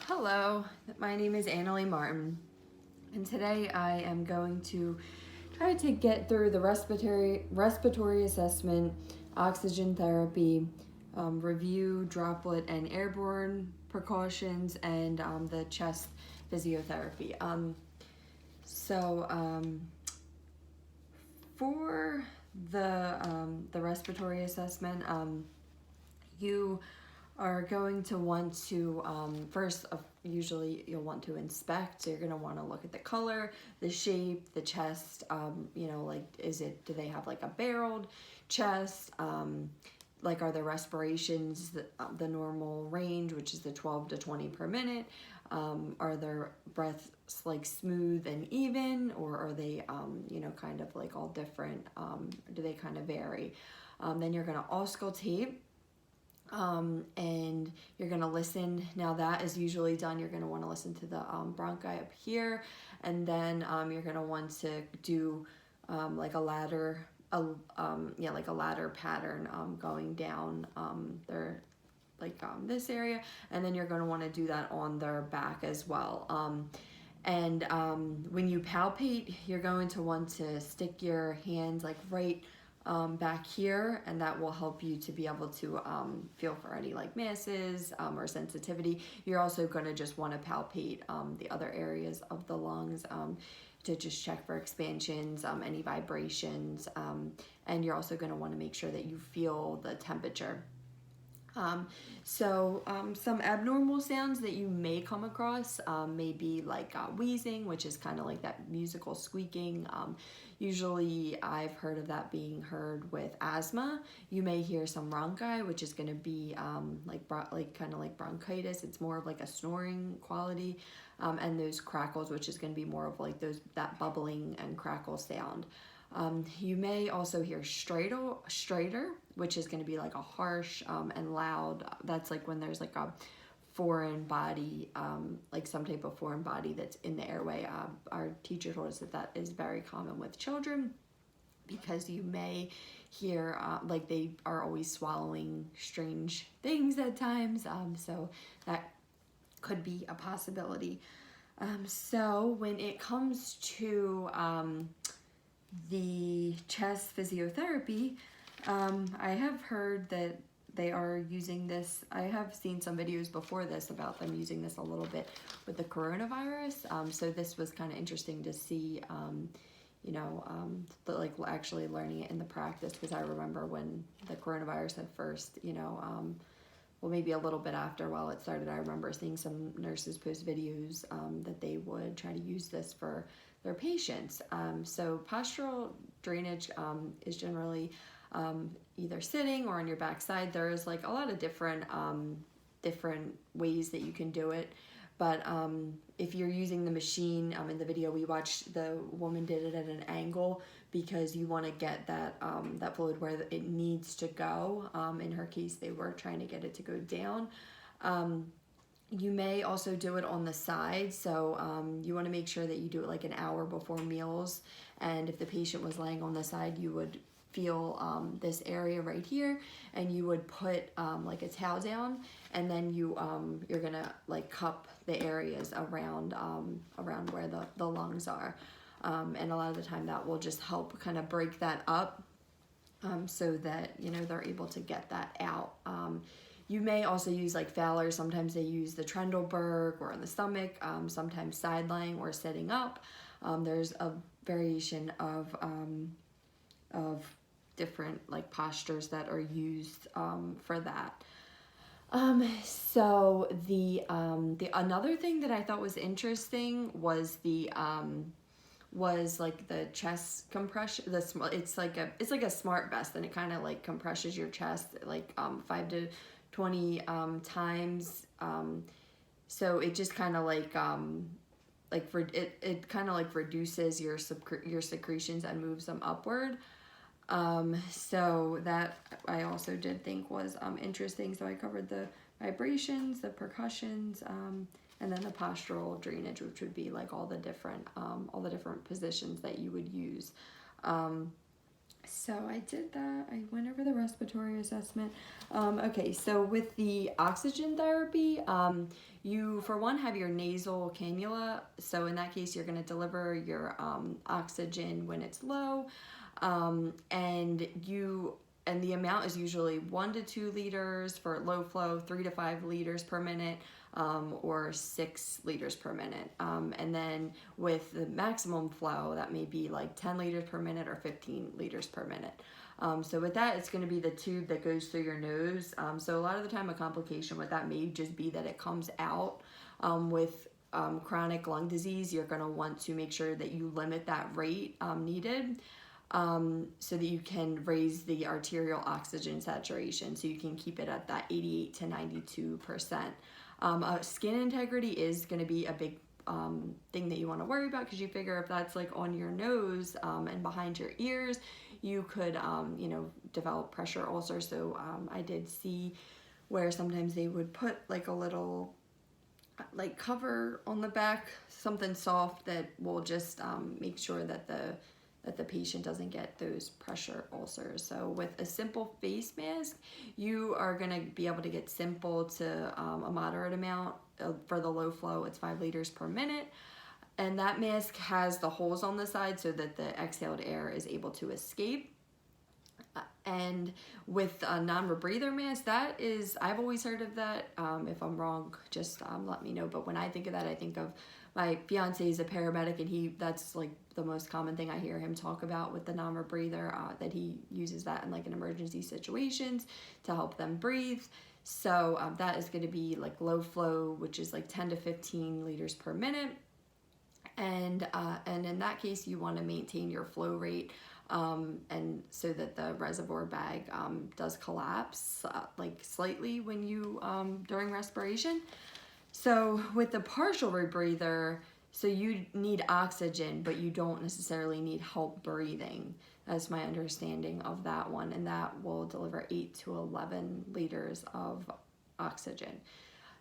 Hello, my name is Annalie Martin, and today I am going to try to get through the respiratory assessment, oxygen therapy, review droplet and airborne precautions, and the chest physiotherapy. So for the respiratory assessment, you are going to want to first usually you'll want to inspect, so you're going to want to look at the color, the shape, the chest, like do they have like a barreled chest, like are the respirations the normal range, which is the 12 to 20 per minute, are their breaths like smooth and even, or are they kind of like all different, do they kind of vary. Then you're going to auscultate, and you're going to listen. Now that is usually done, you're going to want to listen to the bronchi up here, and then you're going to want to do like a ladder, like a ladder pattern, going down their this area, and then you're going to want to do that on their back as well. And when you palpate, you're going to want to stick your hands like right back here, and that will help you to be able to feel for any like masses or sensitivity. You're also going to just want to palpate the other areas of the lungs to just check for expansions, any vibrations, and you're also going to want to make sure that you feel the temperature. Some abnormal sounds that you may come across may be like wheezing, which is kind of like that musical squeaking. Usually I've heard of that being heard with asthma. You may hear some rhonchi, which is going to be kind of like bronchitis. It's more of like a snoring quality, and those crackles, which is going to be more of like that bubbling and crackle sound. You may also hear strater, which is going to be like a harsh and loud. That's like when there's like a foreign body, like some type of foreign body that's in the airway. Our teacher told us that is very common with children, because you may hear like they are always swallowing strange things at times. So that could be a possibility. So when it comes to the chest physiotherapy, I have heard that they are using this. I have seen some videos before this about them using this a little bit with the coronavirus. So this was kind of interesting to see, like actually learning it in the practice, because I remember when the coronavirus had first, well, maybe a little bit after, while it started, I remember seeing some nurses post videos that they would try to use this for their patients. So postural drainage is generally either sitting or on your backside. There's like a lot of different ways that you can do it. But if you're using the machine, in the video we watched, the woman did it at an angle, because you want to get that fluid where it needs to go. In her case, they were trying to get it to go down. You may also do it on the side, so you want to make sure that you do it like an hour before meals. And if the patient was laying on the side, you would feel this area right here, and you would put like a towel down, and then you're gonna like cup the areas around where the lungs are, and a lot of the time that will just help kind of break that up, so that they're able to get that out. You may also use like Fowler. Sometimes they use the Trendelenburg or in the stomach, sometimes side lying or sitting up. There's a variation of different like postures that are used for that. So the another thing that I thought was interesting was like the chest compression. It's like a smart vest, and it kind of like compresses your chest like 5 to 20 times. So it just kind of like it kind of like reduces your secretions and moves them upward. So that I also did think was interesting. So I covered the vibrations, the percussions, and then the postural drainage, which would be like all the different positions that you would use. So I did that. I went over the respiratory assessment. Okay, so with the oxygen therapy, you, for one, have your nasal cannula. So in that case, you're going to deliver your oxygen when it's low. And the amount is usually 1 to 2 liters for low flow, 3 to 5 liters per minute, or 6 liters per minute. And then with the maximum flow, that may be like 10 liters per minute or 15 liters per minute. So with that, it's going to be the tube that goes through your nose. So a lot of the time, a complication with that may just be that it comes out. With chronic lung disease, you're going to want to make sure that you limit that rate needed. So that you can raise the arterial oxygen saturation, so you can keep it at that 88 to 92%. Skin integrity is going to be a big thing that you want to worry about, because you figure if that's like on your nose and behind your ears, you could develop pressure ulcers. So I did see where sometimes they would put like a little like cover on the back, something soft that will just make sure that the patient doesn't get those pressure ulcers. So with a simple face mask, you are going to be able to get simple to a moderate amount. For the low flow, it's 5 liters per minute. And that mask has the holes on the side so that the exhaled air is able to escape. And with a non-rebreather mask, that is, I've always heard of that. If I'm wrong, just let me know. But when I think of that, I think of my fiance is a paramedic, and that's like the most common thing I hear him talk about with the non-rebreather, that he uses that in like in emergency situations to help them breathe. So that is going to be like low flow, which is like 10 to 15 liters per minute. And in that case, you want to maintain your flow rate, and so that the reservoir bag does collapse like slightly when you during respiration. So with the partial rebreather, so you need oxygen, but you don't necessarily need help breathing. That's my understanding of that one, and that will deliver 8 to 11 liters of oxygen.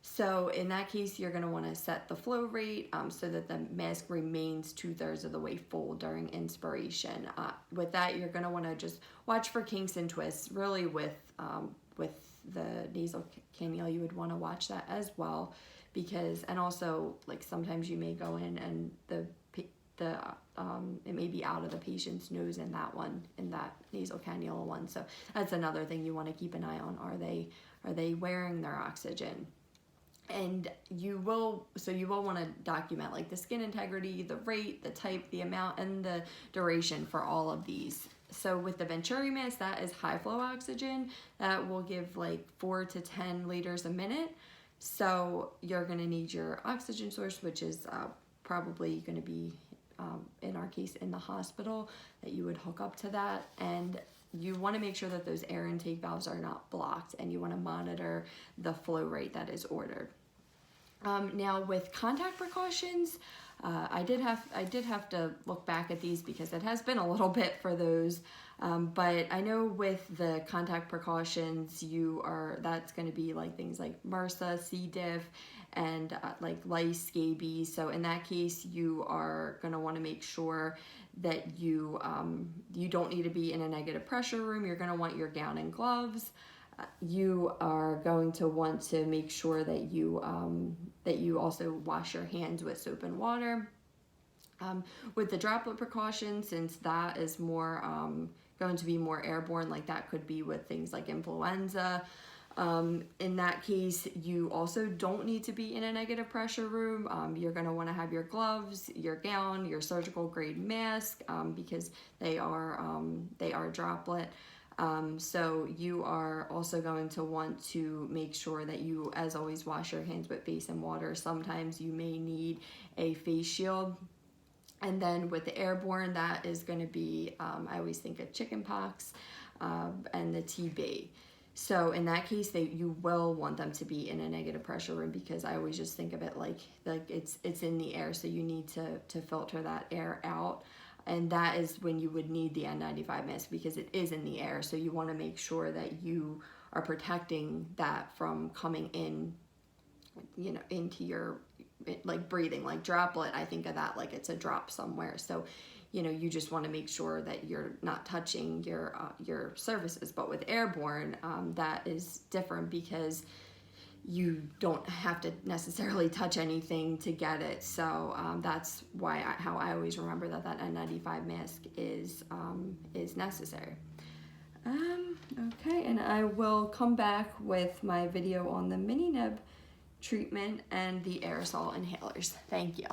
So in that case, you're going to want to set the flow rate so that the mask remains 2/3 of the way full during inspiration. With that, you're going to want to just watch for kinks and twists. Really, with the nasal cannula, you would want to watch that as well, because, and also like sometimes you may go in and it may be out of the patient's nose in that nasal cannula one. So that's another thing you want to keep an eye on. Are they wearing their oxygen? And you will want to document like the skin integrity, the rate, the type, the amount, and the duration for all of these. So with the Venturi mask, that is high flow oxygen. That will give like 4 to 10 liters a minute. So you're going to need your oxygen source, which is probably going to be, in our case, in the hospital, that you would hook up to that. And you want to make sure that those air intake valves are not blocked, and you want to monitor the flow rate that is ordered. Now with contact precautions, I did have to look back at these because it has been a little bit for those. But I know with the contact precautions, that's going to be like things like MRSA, C. diff, and like lice, scabies. So in that case, you are going to want to make sure that you don't need to be in a negative pressure room. You're going to want your gown and gloves. You are going to want to make sure that you also wash your hands with soap and water. With the droplet precaution, since that is more going to be more airborne, like that could be with things like influenza. In that case, you also don't need to be in a negative pressure room. You're going to want to have your gloves, your gown, your surgical grade mask, because they are droplet. So you are also going to want to make sure that you, as always, wash your hands with face and water. Sometimes you may need a face shield. And then with the airborne, that is going to be, I always think of chickenpox and the TB. So in that case, you will want them to be in a negative pressure room, because I always just think of it like it's in the air, so you need to filter that air out. And that is when you would need the N95 mask, because it is in the air. So you want to make sure that you are protecting that from coming in, into your, like breathing, like droplet. I think of that like it's a drop somewhere. So you know, you just want to make sure that you're not touching your surfaces. But with airborne, that is different because you don't have to necessarily touch anything to get it. So that's why how I always remember that that N95 mask is necessary. Okay, and I will come back with my video on the mini nib treatment and the aerosol inhalers. Thank you.